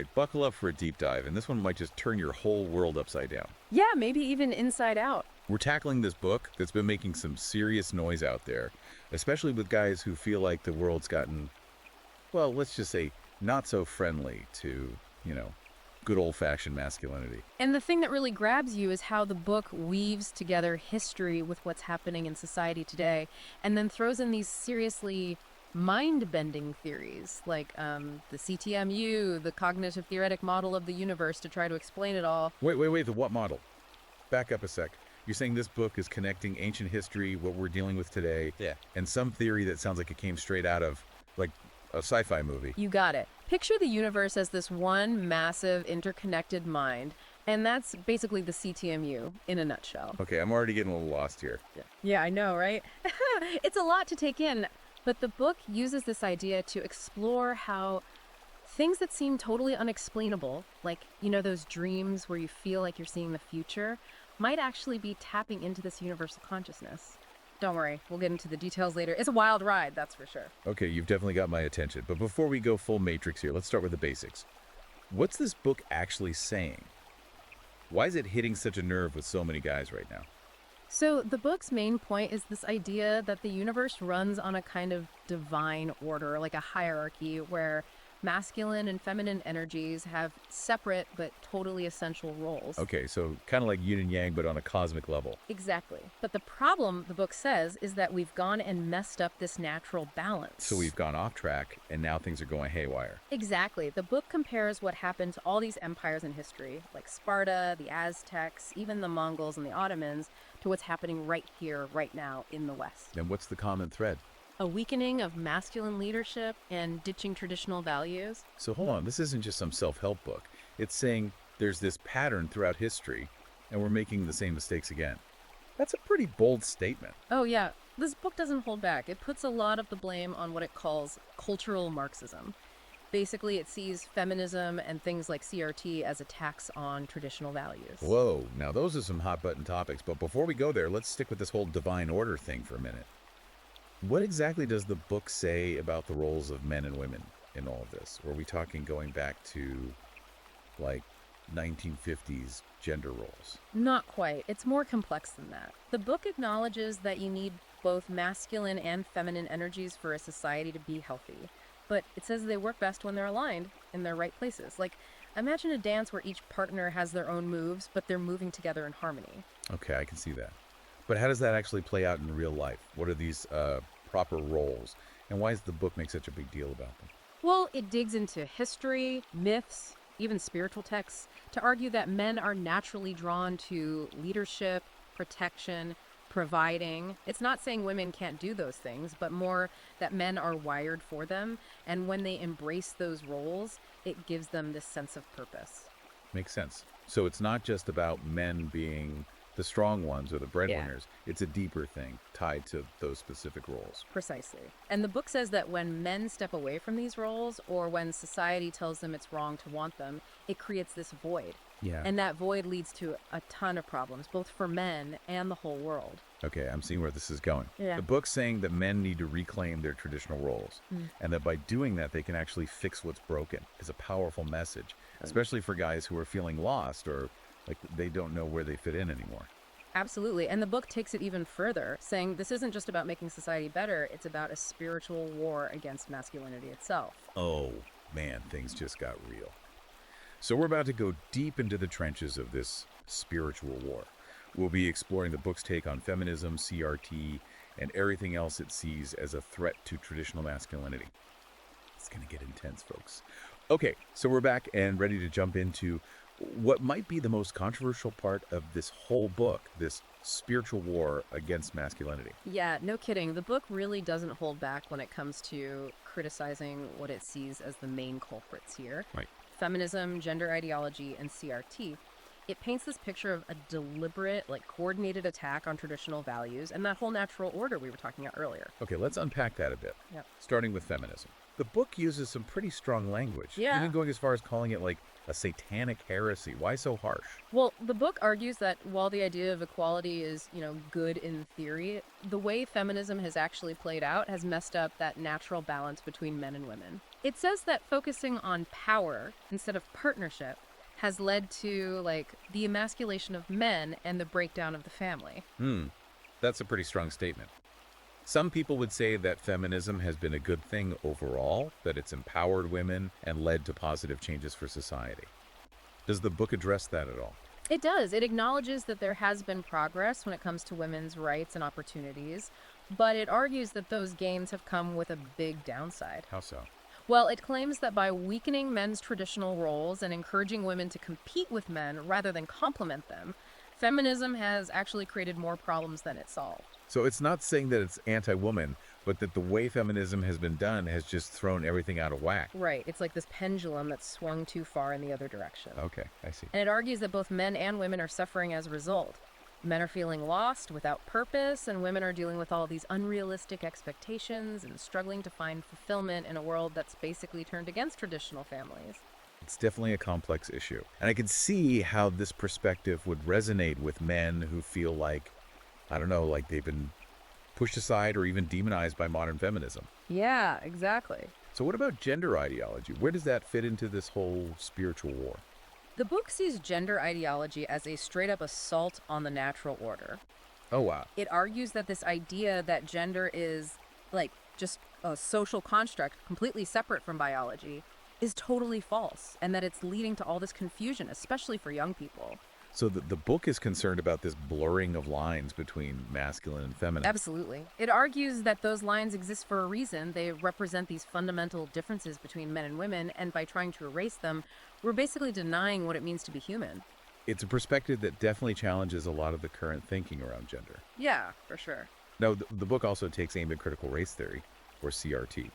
right, buckle up for a deep dive, and this one might just turn your whole world upside down. Yeah, maybe even inside out. We're tackling this book that's been making some serious noise out there, especially with guys who feel like the world's gotten, well, let's just say, not so friendly to, good old-fashioned masculinity. And the thing that really grabs you is how the book weaves together history with what's happening in society today, and then throws in these seriously mind-bending theories like the C.T.M.U, the cognitive theoretic model of the universe, to try to explain it all. Wait, the what model? Back up a sec. You're saying this book is connecting ancient history, what we're dealing with today, and some theory that sounds like it came straight out of, like, a sci-fi movie. You got it. Picture the universe as this one massive interconnected mind, and that's basically the C.T.M.U in a nutshell. Okay, I'm already getting a little lost here. Yeah, I know, right? It's a lot to take in, but the book uses this idea to explore how things that seem totally unexplainable, like, those dreams where you feel like you're seeing the future, might actually be tapping into this universal consciousness. Don't worry, we'll get into the details later. It's a wild ride, that's for sure. Okay, you've definitely got my attention. But before we go full Matrix here, let's start with the basics. What's this book actually saying? Why is it hitting such a nerve with so many guys right now? So the book's main point is this idea that the universe runs on a kind of divine order, like a hierarchy, where masculine and feminine energies have separate but totally essential roles. Okay, so kind of like yin and yang, but on a cosmic level. Exactly. But the problem, the book says, is that we've gone and messed up this natural balance. So we've gone off track, and now things are going haywire. Exactly. The book compares what happened to all these empires in history, like Sparta, the Aztecs, even the Mongols and the Ottomans, to what's happening right here, right now, in the West. And what's the common thread? A weakening of masculine leadership and ditching traditional values. So hold on, this isn't just some self-help book. It's saying there's this pattern throughout history, and we're making the same mistakes again. That's a pretty bold statement. Oh yeah, this book doesn't hold back. It puts a lot of the blame on what it calls cultural Marxism. Basically, it sees feminism and things like CRT as attacks on traditional values. Whoa, now those are some hot-button topics, but before we go there, let's stick with this whole divine order thing for a minute. What exactly does the book say about the roles of men and women in all of this? Or are we talking going back to, like, 1950s gender roles? Not quite. It's more complex than that. The book acknowledges that you need both masculine and feminine energies for a society to be healthy. But it says they work best when they're aligned in their right places. Like, imagine a dance where each partner has their own moves, but they're moving together in harmony. Okay, I can see that. But how does that actually play out in real life? What are these proper roles? And why does the book make such a big deal about them? Well, it digs into history, myths, even spiritual texts, to argue that men are naturally drawn to leadership, protection, providing. It's not saying women can't do those things, but more that men are wired for them. And when they embrace those roles, it gives them this sense of purpose. Makes sense. So it's not just about men being the strong ones or the breadwinners. Yeah. It's a deeper thing tied to those specific roles. Precisely. And the book says that when men step away from these roles, or when society tells them it's wrong to want them, it creates this void. Yeah. And that void leads to a ton of problems, both for men and the whole world. Okay, I'm seeing where this is going. Yeah. The book's saying that men need to reclaim their traditional roles, and that by doing that, they can actually fix what's broken. It's a powerful message, especially for guys who are feeling lost or like they don't know where they fit in anymore. Absolutely. And the book takes it even further, saying this isn't just about making society better, it's about a spiritual war against masculinity itself. Oh, man, things just got real. So we're about to go deep into the trenches of this spiritual war. We'll be exploring the book's take on feminism, CRT, and everything else it sees as a threat to traditional masculinity. It's going to get intense, folks. Okay, so we're back and ready to jump into what might be the most controversial part of this whole book, this spiritual war against masculinity. Yeah, no kidding. The book really doesn't hold back when it comes to criticizing what it sees as the main culprits here. Right. Feminism, gender ideology, and CRT. It paints this picture of a deliberate, coordinated attack on traditional values and that whole natural order we were talking about earlier. Okay, let's unpack that a bit. Yep. Starting with feminism. The book uses some pretty strong language, Yeah. even going as far as calling it like a satanic heresy. Why so harsh? Well, the book argues that while the idea of equality is, good in theory, the way feminism has actually played out has messed up that natural balance between men and women. It says that focusing on power instead of partnership has led to, the emasculation of men and the breakdown of the family. That's a pretty strong statement. Some people would say that feminism has been a good thing overall, that it's empowered women and led to positive changes for society. Does the book address that at all? It does. It acknowledges that there has been progress when it comes to women's rights and opportunities, but it argues that those gains have come with a big downside. How so? Well, it claims that by weakening men's traditional roles and encouraging women to compete with men rather than complement them, feminism has actually created more problems than it solved. So it's not saying that it's anti-woman, but that the way feminism has been done has just thrown everything out of whack. Right. It's like this pendulum that's swung too far in the other direction. Okay, I see. And it argues that both men and women are suffering as a result. Men are feeling lost, without purpose, and women are dealing with all these unrealistic expectations and struggling to find fulfillment in a world that's basically turned against traditional families. It's definitely a complex issue. And I can see how this perspective would resonate with men who feel like, I don't know, like they've been pushed aside or even demonized by modern feminism. Yeah, exactly. So what about gender ideology? Where does that fit into this whole spiritual war? The book sees gender ideology as a straight-up assault on the natural order. Oh, wow. It argues that this idea that gender is, just a social construct completely separate from biology is totally false, and that it's leading to all this confusion, especially for young people. So the book is concerned about this blurring of lines between masculine and feminine. Absolutely. It argues that those lines exist for a reason. They represent these fundamental differences between men and women, and by trying to erase them, we're basically denying what it means to be human. It's a perspective that definitely challenges a lot of the current thinking around gender. Yeah, for sure. Now, the book also takes aim at critical race theory, or CRT.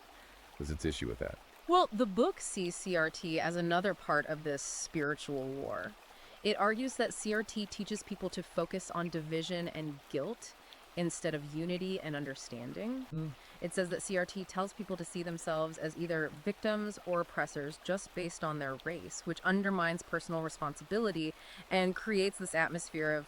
What's its issue with that? Well, the book sees CRT as another part of this spiritual war. It argues that CRT teaches people to focus on division and guilt instead of unity and understanding. It says that CRT tells people to see themselves as either victims or oppressors just based on their race, which undermines personal responsibility and creates this atmosphere of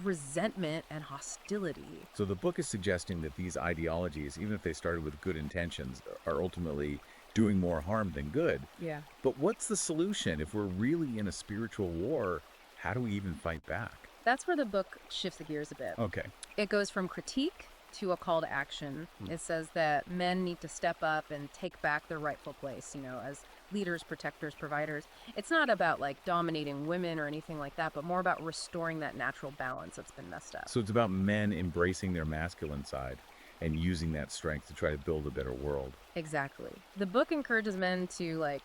resentment and hostility. So the book is suggesting that these ideologies, even if they started with good intentions, are ultimately doing more harm than good. Yeah. But what's the solution? If we're really in a spiritual war, how do we even fight back? That's where the book shifts the gears a bit. Okay. It goes from critique to a call to action. It says that men need to step up and take back their rightful place, as leaders, protectors, providers. It's not about dominating women or anything like that, but more about restoring that natural balance that's been messed up. So it's about men embracing their masculine side and using that strength to try to build a better world. Exactly. The book encourages men to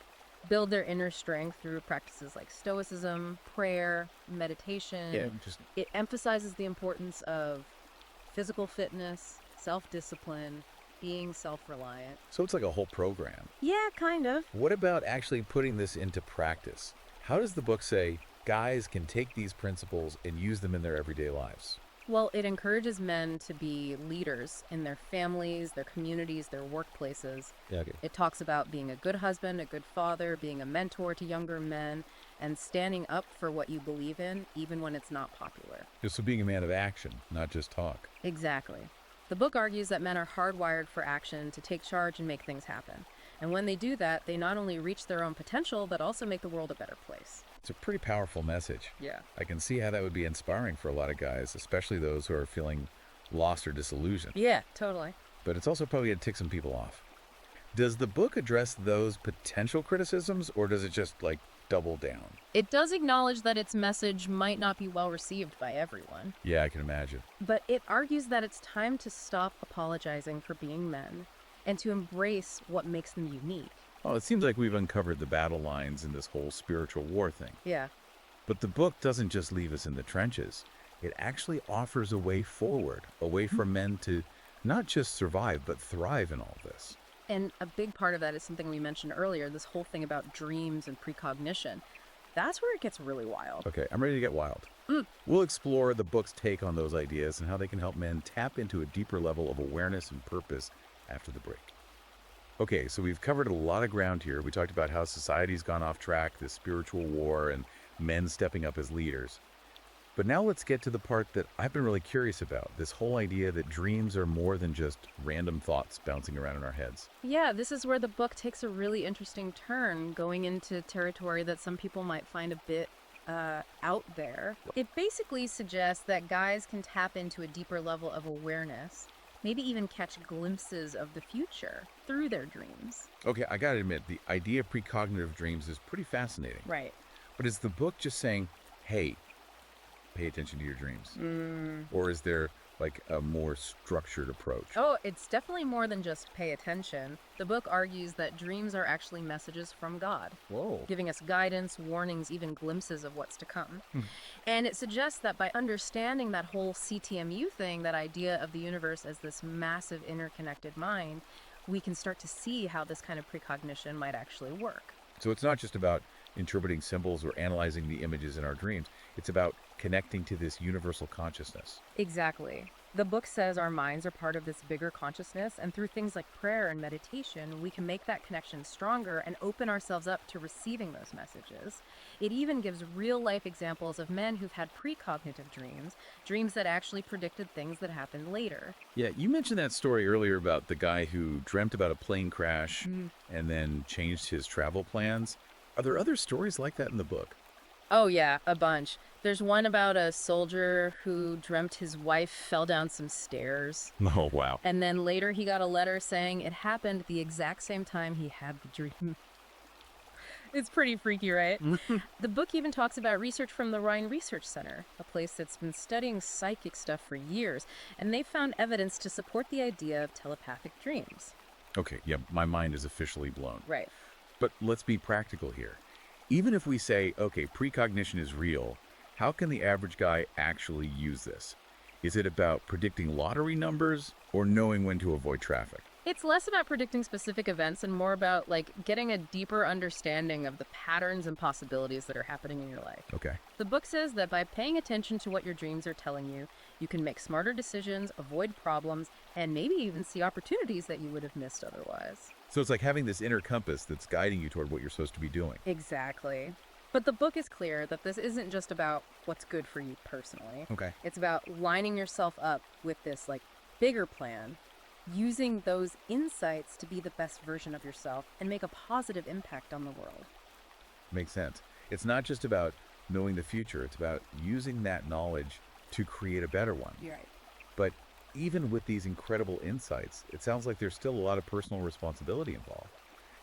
build their inner strength through practices like stoicism, prayer, meditation. It emphasizes the importance of physical fitness, self-discipline, being self-reliant. So it's like a whole program. Yeah, kind of. What about actually putting this into practice? How does the book say guys can take these principles and use them in their everyday lives? Well, it encourages men to be leaders in their families, their communities, their workplaces. Yeah, okay. It talks about being a good husband, a good father, being a mentor to younger men, and standing up for what you believe in, even when it's not popular. So being a man of action, not just talk. Exactly. The book argues that men are hardwired for action to take charge and make things happen. And when they do that, they not only reach their own potential, but also make the world a better place. It's a pretty powerful message. Yeah. I can see how that would be inspiring for a lot of guys, especially those who are feeling lost or disillusioned. Yeah, totally. But it's also probably going to tick some people off. Does the book address those potential criticisms, or does it just double down? It does acknowledge that its message might not be well received by everyone. Yeah, I can imagine. But it argues that it's time to stop apologizing for being men and to embrace what makes them unique. Well, it seems like we've uncovered the battle lines in this whole spiritual war thing. Yeah. But the book doesn't just leave us in the trenches. It actually offers a way forward, a way for men to not just survive, but thrive in all this. And a big part of that is something we mentioned earlier, this whole thing about dreams and precognition. That's where it gets really wild. Okay, I'm ready to get wild. We'll explore the book's take on those ideas and how they can help men tap into a deeper level of awareness and purpose after the break. Okay, so we've covered a lot of ground here. We talked about how society's gone off track, this spiritual war, and men stepping up as leaders. But now let's get to the part that I've been really curious about, this whole idea that dreams are more than just random thoughts bouncing around in our heads. Yeah, this is where the book takes a really interesting turn, going into territory that some people might find a bit out there. It basically suggests that guys can tap into a deeper level of awareness, maybe even catch glimpses of the future through their dreams. Okay, I gotta admit, the idea of precognitive dreams is pretty fascinating. Right. But is the book just saying, hey, pay attention to your dreams? Or is there like a more structured approach? Oh, it's definitely more than just pay attention. The book argues that dreams are actually messages from God, Whoa. giving us guidance, warnings, even glimpses of what's to come. And it suggests that by understanding that whole C.T.M.U thing, that idea of the universe as this massive interconnected mind, we can start to see how this kind of precognition might actually work. So it's not just about interpreting symbols or analyzing the images in our dreams. It's about connecting to this universal consciousness. Exactly. The book says our minds are part of this bigger consciousness, and through things like prayer and meditation, we can make that connection stronger and open ourselves up to receiving those messages. It even gives real-life examples of men who've had precognitive dreams, dreams that actually predicted things that happened later. Yeah, you mentioned that story earlier about the guy who dreamt about a plane crash and then changed his travel plans. Are there other stories like that in the book? Oh yeah, a bunch. There's one about a soldier who dreamt his wife fell down some stairs. Oh, wow. And then later he got a letter saying it happened the exact same time he had the dream. It's pretty freaky, right? The book even talks about research from the Rhine Research Center, a place that's been studying psychic stuff for years, and they found evidence to support the idea of telepathic dreams. Okay, yeah, my mind is officially blown. Right. But let's be practical here. Even if we say, okay, precognition is real, how can the average guy actually use this? Is it about predicting lottery numbers or knowing when to avoid traffic? It's less about predicting specific events and more about, getting a deeper understanding of the patterns and possibilities that are happening in your life. Okay. The book says that by paying attention to what your dreams are telling you, you can make smarter decisions, avoid problems, and maybe even see opportunities that you would have missed otherwise. So it's like having this inner compass that's guiding you toward what you're supposed to be doing. Exactly. But the book is clear that this isn't just about what's good for you personally. Okay. It's about lining yourself up with this, bigger plan, using those insights to be the best version of yourself and make a positive impact on the world. Makes sense. It's not just about knowing the future. It's about using that knowledge to create a better one. You're right. But even with these incredible insights, it sounds like there's still a lot of personal responsibility involved.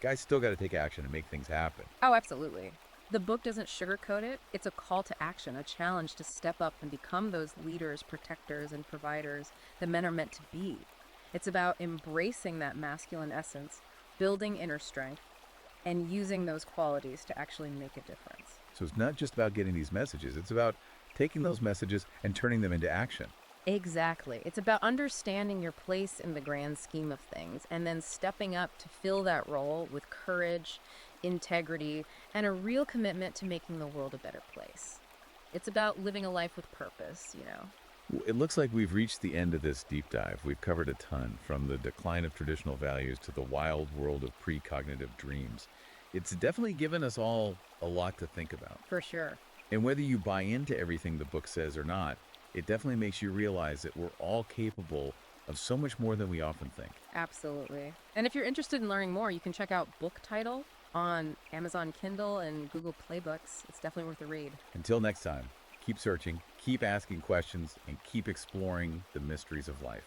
Guys still got to take action and make things happen. Oh, absolutely. The book doesn't sugarcoat it. It's a call to action, a challenge to step up and become those leaders, protectors, and providers that men are meant to be. It's about embracing that masculine essence, building inner strength, and using those qualities to actually make a difference. So it's not just about getting these messages. It's about taking those messages and turning them into action. Exactly. It's about understanding your place in the grand scheme of things and then stepping up to fill that role with courage, integrity, and a real commitment to making the world a better place. It's about living a life with purpose, It looks like we've reached the end of this deep dive. We've covered a ton, from the decline of traditional values to the wild world of precognitive dreams. It's definitely given us all a lot to think about. For sure. And whether you buy into everything the book says or not, it definitely makes you realize that we're all capable of so much more than we often think. Absolutely. And if you're interested in learning more, you can check out Book Title on Amazon Kindle and Google Play Books. It's definitely worth a read. Until next time, keep searching, keep asking questions, and keep exploring the mysteries of life.